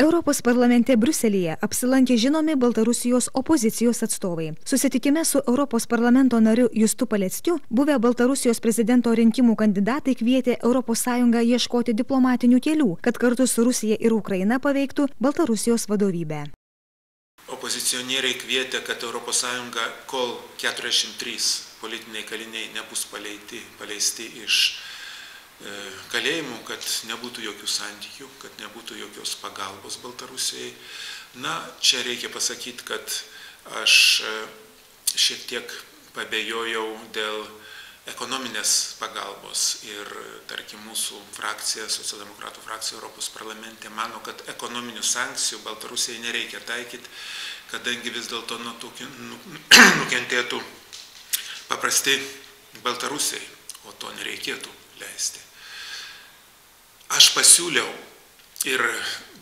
Europos parlamente Briuselyje apsilankė žinomi Baltarusijos opozicijos atstovai. Susitikime su Europos parlamento nariu Justu Paleckiu buvę Baltarusijos prezidento rinkimų kandidatai kvietė ES ieškoti diplomatinių kelių, kad kartu su Rusija ir Ukraina paveiktų Baltarusijos vadovybę. Opozicionieriai kvietė, kad ES, kol 43 politiniai kaliniai nebus paleisti iš kalėjimų, kad nebūtų jokių santykių, kad nebūtų jokios pagalbos Baltarusijai. Na, čia reikia pasakyti, kad aš šiek tiek pabejojau dėl ekonominės pagalbos ir, tarkim, mūsų frakcija, socialdemokratų frakcija Europos parlamente mano, kad ekonominių sankcijų Baltarusijai nereikia taikyti, kadangi vis dėlto nuo to nukentėtų paprasti Baltarusiai, o to nereikėtų leisti. Aš pasiūliau ir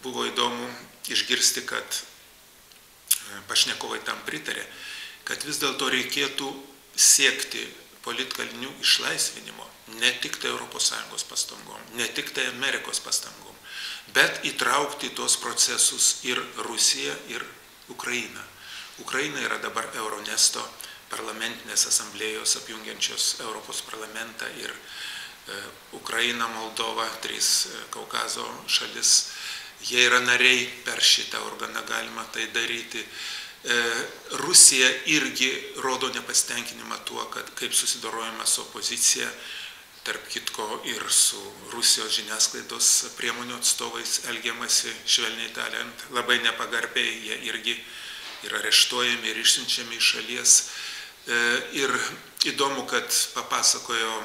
buvo įdomu išgirsti, kad pašnekovai tam pritarė, kad vis dėlto reikėtų siekti politkalinių išlaisvinimo, ne tik tai ES pastangom, ne tik tai Amerikos pastangom, bet įtraukti tos procesus ir Rusiją, ir Ukrainą. Ukraina yra dabar Euronesto parlamentinės asamblėjos apjungiančios Europos parlamentą ir Ukraina, Moldova, 3 Kaukazo šalis. Jie yra nariai, per šitą organą galima tai daryti. Rusija irgi rodo nepasitenkinimą tuo, kad kaip susidorojama su opozicija, tarp kitko ir su Rusijos žiniasklaidos priemonių atstovais elgiamasi, švelniai tariant, labai nepagarbiai, jie irgi yra areštuojami ir išsiunčiami iš šalies. Ir įdomu, kad papasakojo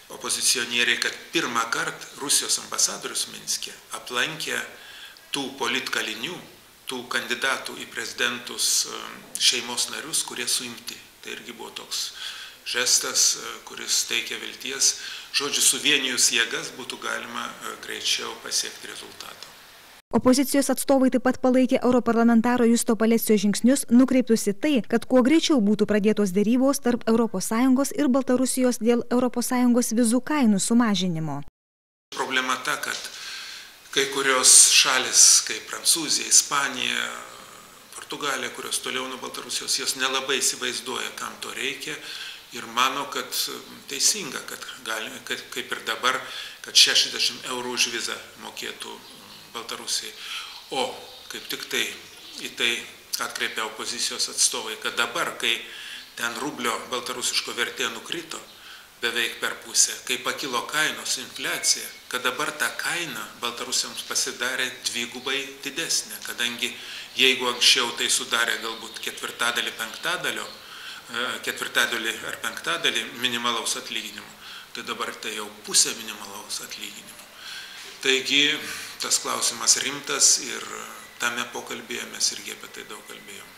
opozicionieriai, kad pirmą kartą Rusijos ambasadorius Minske aplankė tų politkalinių, tų kandidatų į prezidentus šeimos narius, kurie suimti. Tai irgi buvo toks žestas, kuris teikia vilties. Žodžiu, suvienijus jėgas būtų galima greičiau pasiekti rezultato. Opozicijos atstovai taip pat palaikė europarlamentaro Justo Paleckio žingsnius, nukreiptus į tai, kad kuo greičiau būtų pradėtos derybos tarp ES ir Baltarusijos dėl ES vizų kainų sumažinimo. Problema ta, kad kai kurios šalis, kaip Prancūzija, Ispanija, Portugalija, kurios toliau nuo Baltarusijos, jos nelabai įsivaizduoja, kam to reikia ir mano, kad teisinga, kad kaip ir dabar, kad 60 eurų už vizą mokėtų Baltarusijai. O kaip tik tai į tai atkreipia opozicijos atstovai, kad dabar, kai ten rublio baltarusiško vertė nukrito beveik per pusę, kai pakilo kainos, infliacija, kad dabar ta kaina baltarusiams pasidarė dvigubai didesnė, kadangi jeigu anksčiau tai sudarė galbūt ketvirtadalį ar penktadalį minimalaus atlyginimo, tai dabar tai jau pusė minimalaus atlyginimo. Taigi tas klausimas rimtas ir tame pokalbėje mes irgi apie tai daug kalbėjome.